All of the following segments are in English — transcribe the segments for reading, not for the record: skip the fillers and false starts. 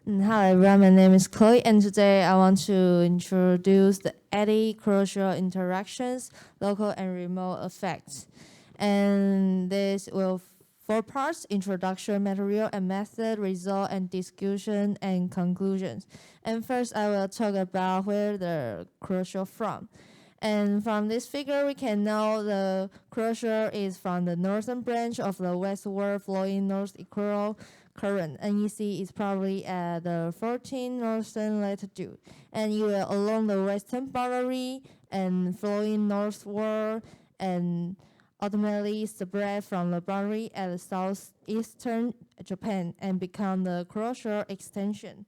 Hi everyone, my name is Chloe, and today I want to introduce the Eddy-Kuroshio interactions, local and remote effects. And this will 4 parts: introduction, material and method, result and discussion, and conclusions. And first I will talk about where the Kuroshio from. And from this figure, we can know the Kuroshio is from the northern branch of the westward flowing north equatorial current. NEC is probably at the 14 northern latitude, and you will along the western boundary and flowing northward and ultimately spread from the boundary at the southeastern Japan and become the Kuroshio extension.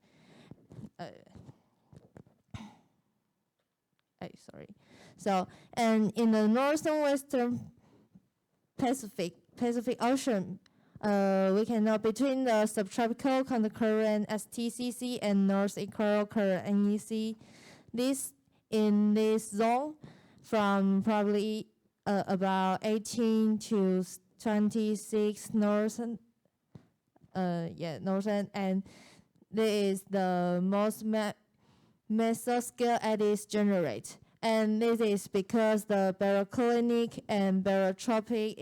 Sorry. So, and in the northern western Pacific Ocean, we can know between the subtropical countercurrent STCC and north equatorial current NEC. This in this zone from probably about 18 to 26 northern, northern, and this is the most mesoscale eddies generate. And this is because the baroclinic and barotropic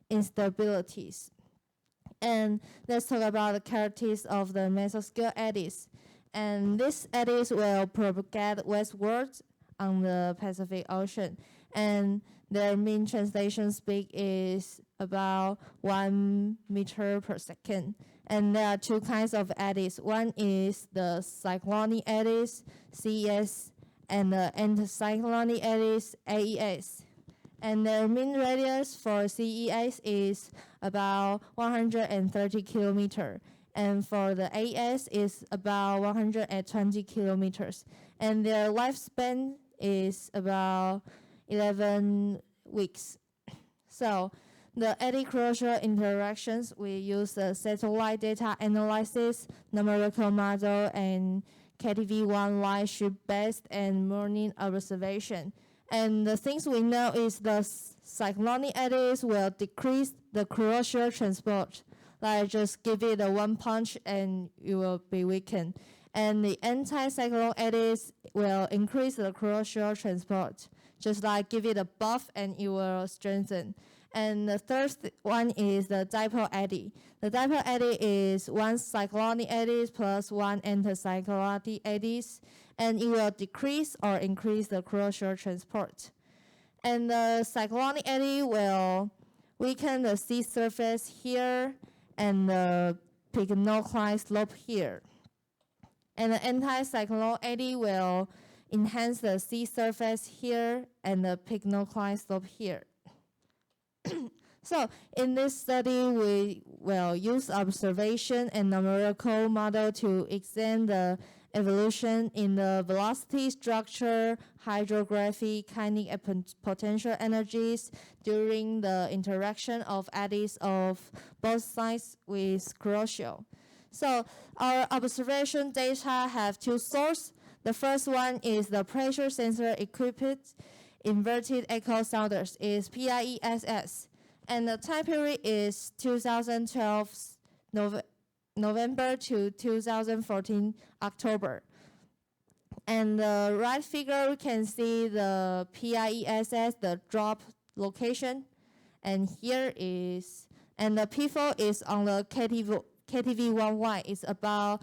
instabilities. And let's talk about the characteristics of the mesoscale eddies. And these eddies will propagate westwards on the Pacific Ocean. And their mean translation speed is about 1 meter per second. And there are 2 kinds of eddies. One is the cyclonic eddies, CES, and the anticyclonic eddies, AES. And the mean radius for CES is about 130 kilometers. And for the AES is about 120 kilometers. And their lifespan is about 11 weeks. So the Eddy-Kuroshio interactions, we use the satellite data analysis, numerical model, and KTV1 line shift-based and morning observation. And the things we know is the cyclonic eddies will decrease the Kuroshio transport. Like just give it a 1 punch and you will be weakened. And the anti-cyclone eddies will increase the Kuroshio transport. Just like give it a buff and it will strengthen. And the third one is the dipole eddy. The dipole eddy is 1 cyclonic eddy plus 1 anticyclonic eddies, and it will decrease or increase the Kuroshio transport. And the cyclonic eddy will weaken the sea surface here and the pycnocline slope here. And the anticyclone eddy will enhance the sea surface here and the pycnocline slope here. So in this study, we will use observation and numerical model to examine the evolution in the velocity structure, hydrography, kinetic and potential energies during the interaction of eddies of both sides with Kuroshio. So our observation data have 2 sources. The first one is the pressure sensor equipped inverted echo sounders, is PIESS. And the time period is 2012 November to 2014 October. And the right figure, we can see the PIESS, the drop location. And here is, and the PFO is on the KTV1Y. It's about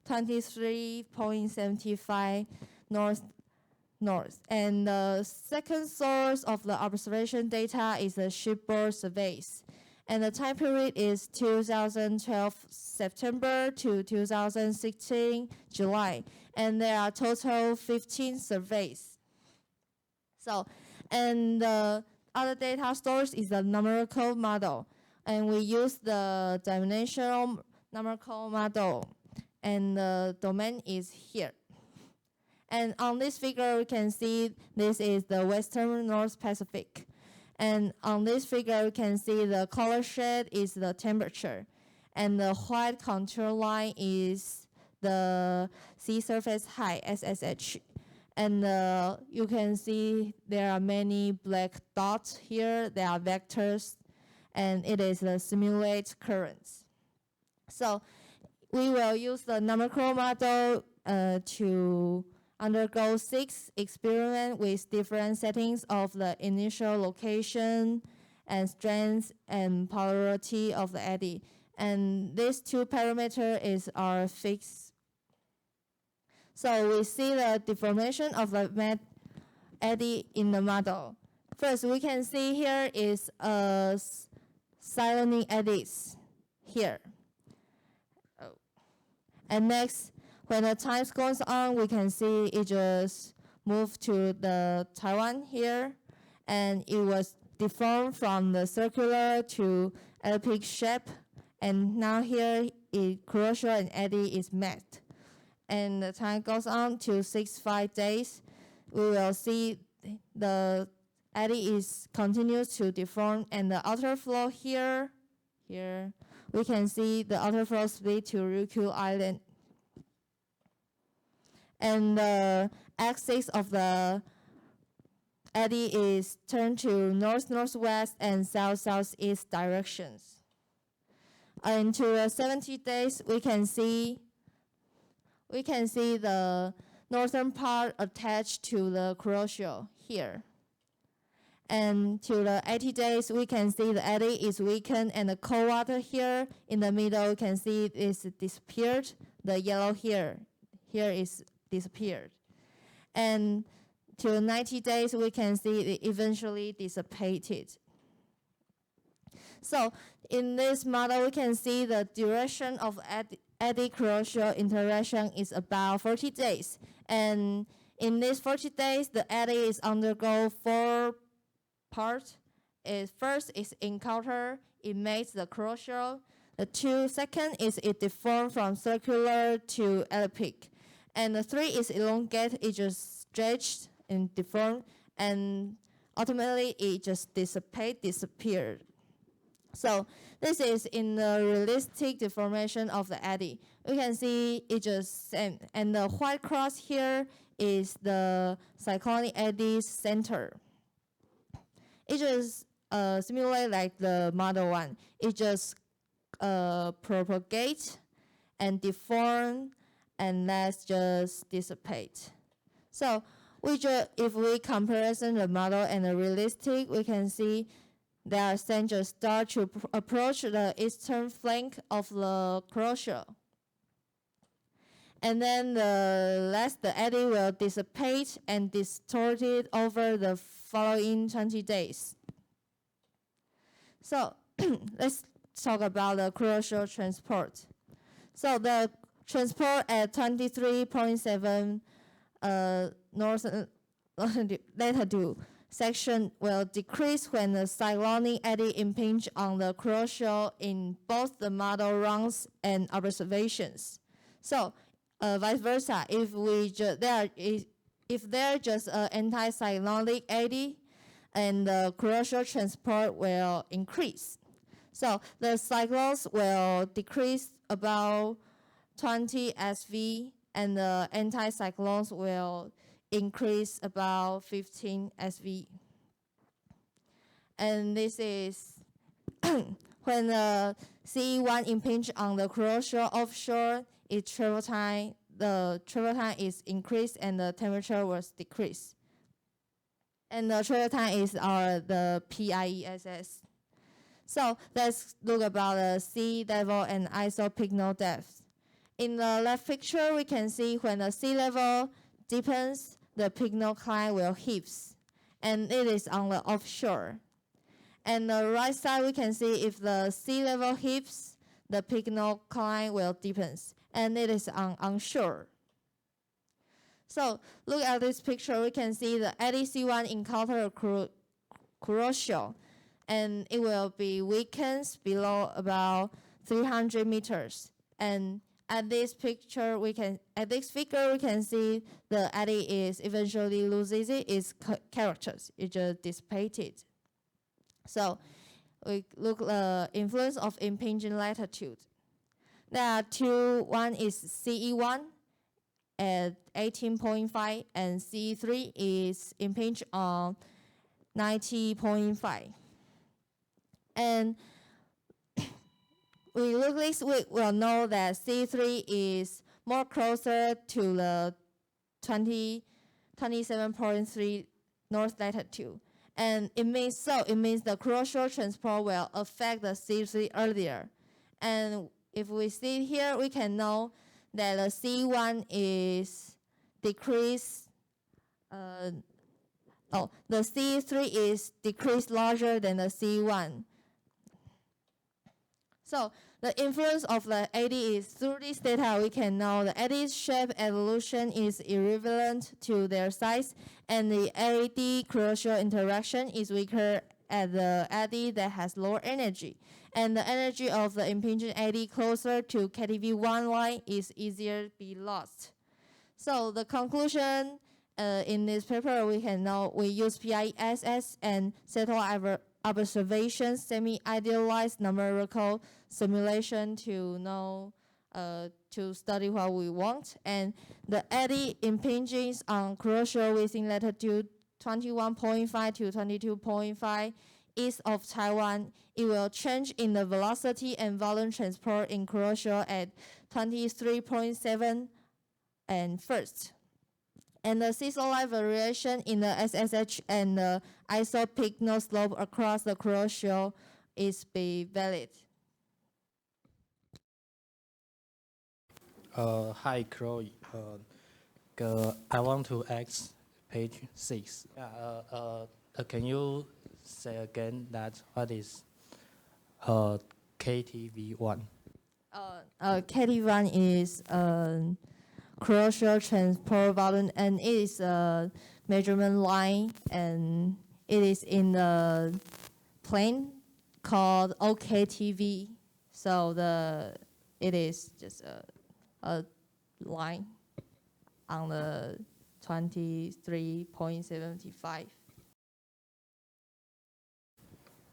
23.75 north. And the second source of the observation data is the shipboard surveys. And the time period is 2012 September to 2016 July. And there are total 15 surveys. So, and the other data source is the numerical model. And we use the dimensional numerical model. And the domain is here. And on this figure, we can see this is the Western North Pacific. And on this figure, we can see the color shade is the temperature. And the white contour line is the sea surface height, SSH. And you can see there are many black dots here. They are vectors. And it is the simulate currents. So we will use the numerical model to undergo 6 experiments with different settings of the initial location and strength and polarity of the eddy. And these 2 parameters are fixed. So we see the deformation of the eddy in the model. First, we can see here is a cyclonic eddies here. And next, when the time goes on, we can see it just moved to the Taiwan here, and it was deformed from the circular to elliptic shape, and now here Kuroshio and eddy is met. And the time goes on to 6-5 days. We will see the eddy is continues to deform, and the outer flow here, we can see the outer flow split to Ryukyu Island. And the axis of the eddy is turned to north-northwest and south-southeast directions. Into the 70 days, we can see the northern part attached to the Kuroshio here. And to the 80 days, we can see the eddy is weakened, and the cold water here in the middle, you can see is disappeared. The yellow here is disappeared. And to 90 days, we can see it eventually dissipated. So in this model, we can see the duration of Eddy-Kuroshio interaction is about 40 days. And in these 40 days, the eddy is undergo 4 parts. First is encounter, it makes the Kuroshio. The second is it deformed from circular to elliptic. And the 3 is elongate, it just stretched and deformed, and ultimately it just disappeared. So this is in the realistic deformation of the eddy. We can see it just same, and the white cross here is the cyclonic eddy's center. It just simulate like the model 1. It just propagate and deform, and let's just dissipate. So if we comparison the model and the realistic, we can see their centers start to approach the eastern flank of the Kuroshio. And then the eddy will dissipate and distort it over the following 20 days. So let's talk about the Kuroshio transport. So the transport at 23.7 northern latitude section will decrease when the cyclonic eddy impinge on the Kuroshio in both the model runs and observations. So vice versa, if there's just an anti-cyclonic eddy, and the Kuroshio transport will increase. So the cyclones will decrease about 20 SV, and the anticyclones will increase about 15 SV. And this is when the CE1 impinge on the Kuroshio offshore, the travel time is increased and the temperature was decreased. And the travel time is the PIESS. So let's look about the sea level and isopycnal depth. In the left picture, we can see when the sea level deepens, the pycnal climb will heaves, and it is on the offshore. And the right side, we can see if the sea level heaves, the pycnal climb will deepens, and it is onshore. So look at this picture, we can see the eddy C1 encounter Kuroshio, and it will be weakened below about 300 meters. And at this figure, we can see the eddy is eventually loses its characters. It just dissipated. So we look the influence of impinging latitude. There are two. One is CE1 at 18.5, and CE3 is impinged on 90.5. And we look this, we will know that C3 is more closer to the 27.3 north latitude. And it means the Kuroshio transport will affect the C3 earlier. And if we see here, we can know that the C1 is decreased. The C3 is decreased larger than the C1. So the influence of the eddy is through this data we can know the eddy's shape evolution is irrelevant to their size, and the Eddy-Kuroshio interaction is weaker at the eddy that has lower energy, and the energy of the impinging eddy closer to KTV1 line is easier to be lost. So the conclusion in this paper we can know we use PISS and satellite observations, semi-idealized numerical simulation to know to study what we want, and the eddy impinges on Kuroshio within latitude 21.5 to 22.5 east of Taiwan. It will change in the velocity and volume transport in Kuroshio at 23.7 and first. And the seesaw-like variation in the SSH and the isopic slope across the Kuroshio is be valid. Hi, Chloe. I want to ask page 6. Can you say again that what is KTV1? KT1 is Kuroshio transport volume, and it is a measurement line, and it is in the plane called OKTV. So it is just a line on the 23.75.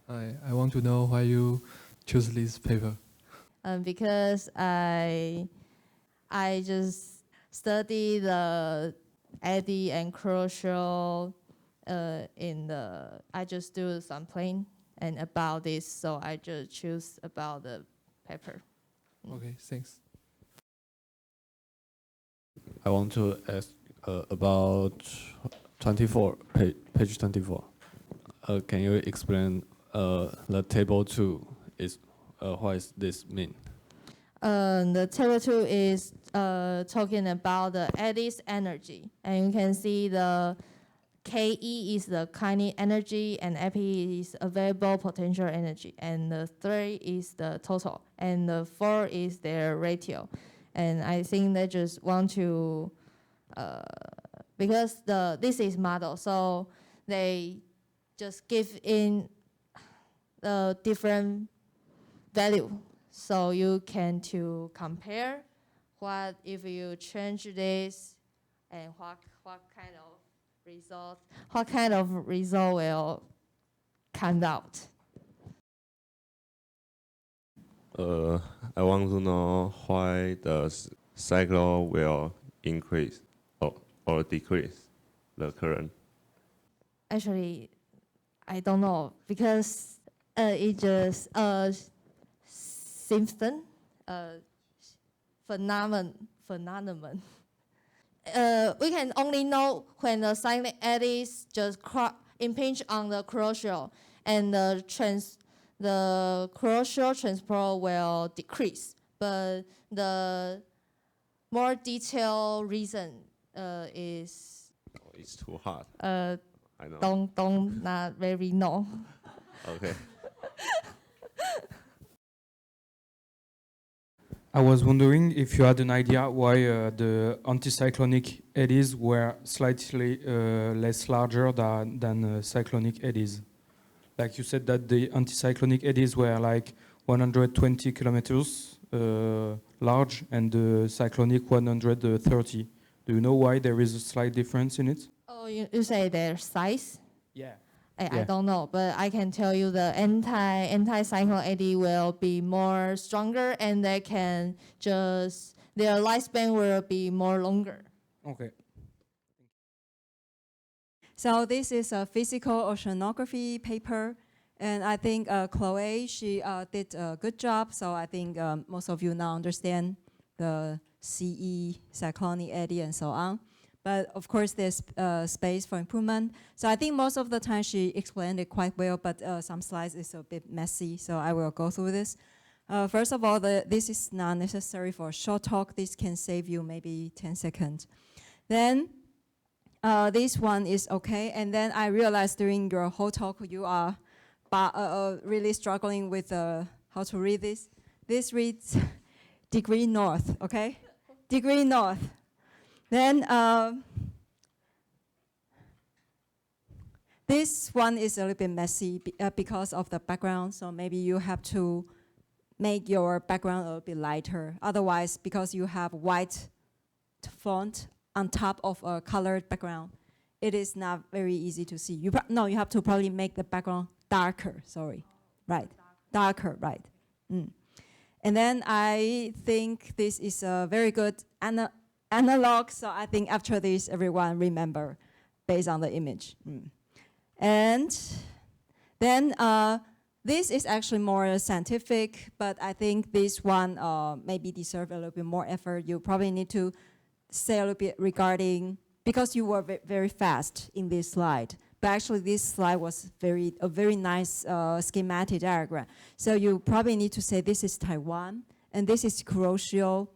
I want to know why you choose this paper. Because I just study the eddy and Kuroshio I just do some playing and about this, so I just choose about the paper. Okay, thanks. I want to ask about 24, page 24. Can you explain the table 2 is what does this mean? The table 2 is talking about the eddy's energy, and you can see the KE is the kinetic energy, and FE is available potential energy, and the 3 is the total, and the 4 is their ratio. And I think they just want to, because this is model, so they just give in the different value. So you can to compare what if you change this and what kind of result will come out. I want to know why the cycle will increase or decrease the current. Actually, I don't know, because it just Simpson phenomenon. We can only know when the cyclic eddies just impinge on the Kuroshio, and the Kuroshio transport will decrease. But the more detailed reason is It's too hard. I know. don't not very know. Okay. I was wondering if you had an idea why the anticyclonic eddies were slightly less larger than cyclonic eddies. Like you said that the anticyclonic eddies were like 120 kilometers large and the cyclonic 130. Do you know why there is a slight difference in it? Oh, you say their size? Yeah. I don't know, but I can tell you the anti-cyclone eddy will be more stronger, and they can just their lifespan will be more longer. Okay. So this is a physical oceanography paper, And I think Chloe, she did a good job. So I think most of you now understand the CE, cyclonic eddy, and so on. But of course, there's space for improvement. So I think most of the time she explained it quite well, but some slides is a bit messy, so I will go through this. First of all, this is not necessary for a short talk. This can save you maybe 10 seconds. Then this one is okay. And then I realized during your whole talk, you are really struggling with how to read this. This reads degree north, okay? Degree north. Then this one is a little bit messy because of the background. So maybe you have to make your background a little bit lighter. Otherwise, because you have white font on top of a colored background, it is not very easy to see. You have to probably make the background darker, sorry. Right, darker, right. And then I think this is a very good analog, so I think after this, everyone remember based on the image. And then this is actually more scientific, but I think this one maybe deserve a little bit more effort. You probably need to say a little bit regarding, because you were very fast in this slide, but actually this slide was a very nice schematic diagram. So you probably need to say this is Taiwan, and this is Kuroshio,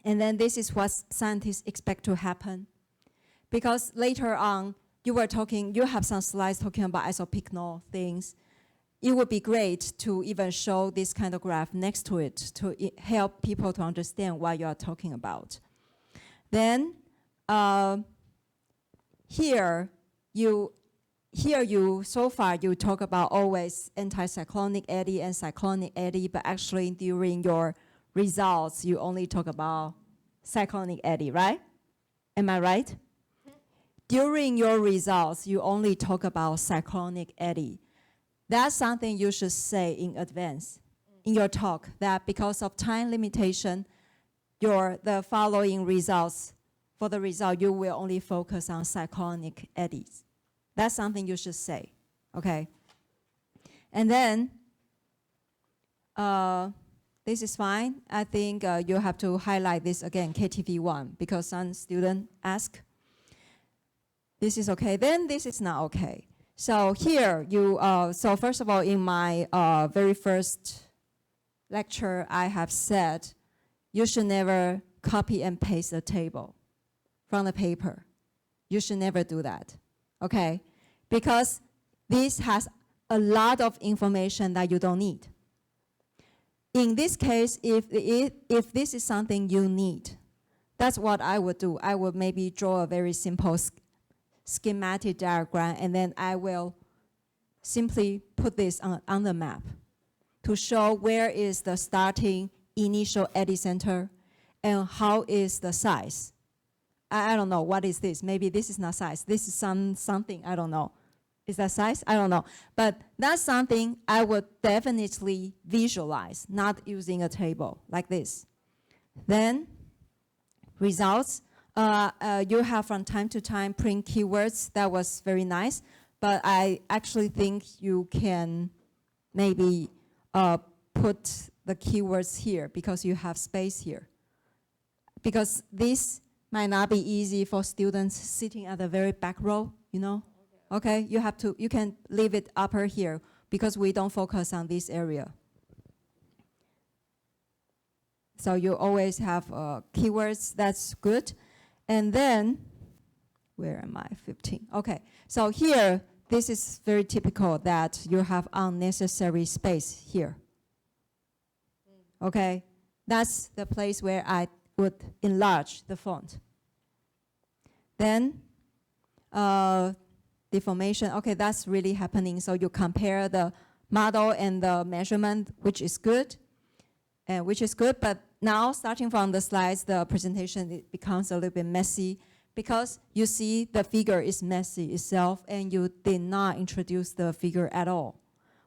and then this is what scientists expect to happen. Because later on, you have some slides talking about isopycnal things. It would be great to even show this kind of graph next to it to help people to understand what you are talking about. Then so far you talk about always anticyclonic eddy and cyclonic eddy, but actually during your results you only talk about cyclonic eddy, right? Am I right? During your results you only talk about cyclonic eddy. That's something you should say in advance in your talk, that because of time limitation, the following results, for the result, you will only focus on cyclonic eddies. That's something you should say, okay? And then, this is fine. I think you have to highlight this again, KTV1, because some students ask. This is okay, then this is not okay. So here, so first of all, in my very first lecture, I have said, you should never copy and paste a table from the paper. You should never do that, okay? Because this has a lot of information that you don't need. In this case, if this is something you need, that's what I would do. I would maybe draw a very simple schematic diagram, and then I will simply put this on the map to show where is the starting initial eddy center and how is the size. I don't know, what is this? Maybe this is not size. This is something, I don't know. Is that size? I don't know. But that's something I would definitely visualize, not using a table like this. Then, results. You have from time to time print keywords. That was very nice. But I actually think you can maybe put the keywords here because you have space here. Because this might not be easy for students sitting at the very back row, you know? Okay, you can leave it upper here because we don't focus on this area. So you always have keywords, that's good. And then, where am I, 15? Okay, so here, this is very typical that you have unnecessary space here. Okay, that's the place where I would enlarge the font. Then, deformation, okay, that's really happening. So you compare the model and the measurement, which is good, but now starting from the slides, the presentation, it becomes a little bit messy because you see the figure is messy itself and you did not introduce the figure at all.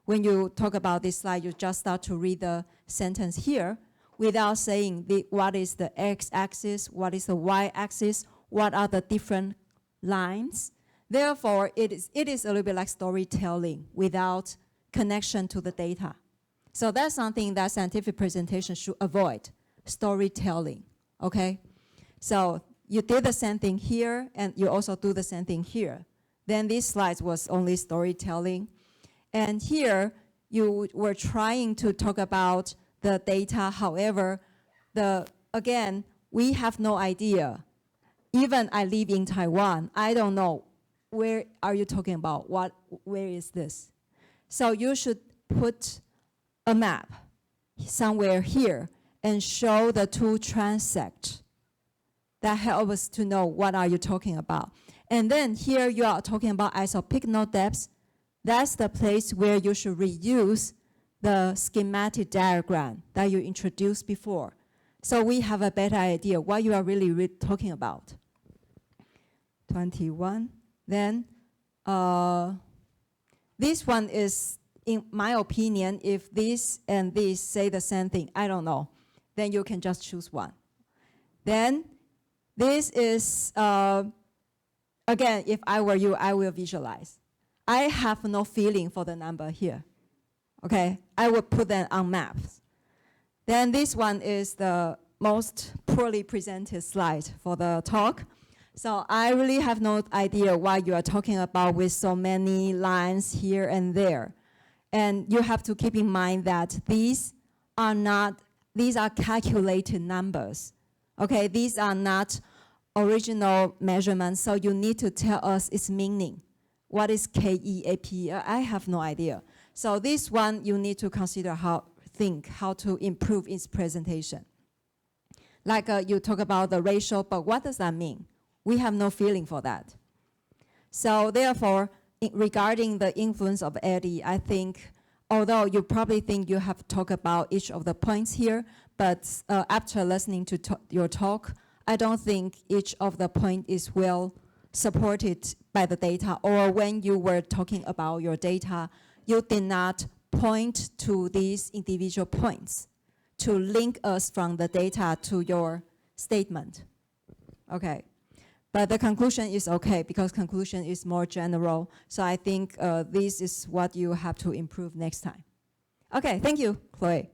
When you talk about this slide, you just start to read the sentence here without saying what is the x-axis, what is the y-axis, what are the different lines. Therefore, it is a little bit like storytelling without connection to the data. So that's something that scientific presentation should avoid, storytelling, okay? So you did the same thing here, and you also do the same thing here. Then this slide was only storytelling. And here, you were trying to talk about the data. However, again, we have no idea. Even I live in Taiwan, I don't know, where are you talking about? Where is this? So you should put a map somewhere here and show the two transect. That helps us to know what are you talking about. And then here you are talking about isopic node depths. That's the place where you should reuse the schematic diagram that you introduced before. So we have a better idea what you are really talking about. 21. Then this one is, in my opinion, if this and this say the same thing, I don't know, then you can just choose one. Then this is, again, if I were you, I will visualize. I have no feeling for the number here, okay? I would put them on maps. Then this one is the most poorly presented slide for the talk. So I really have no idea what you are talking about with so many lines here and there. And you have to keep in mind that these are calculated numbers. Okay, these are not original measurements, so you need to tell us its meaning. What is KEAP? I have no idea. So this one you need to consider how to improve its presentation. Like you talk about the ratio, but what does that mean? We have no feeling for that. So therefore, regarding the influence of Eddy, I think, although you probably think you have talked about each of the points here, but after listening to your talk, I don't think each of the point is well supported by the data, or when you were talking about your data, you did not point to these individual points to link us from the data to your statement. Okay. But the conclusion is okay, because conclusion is more general. So I think this is what you have to improve next time. Okay, thank you, Chloe.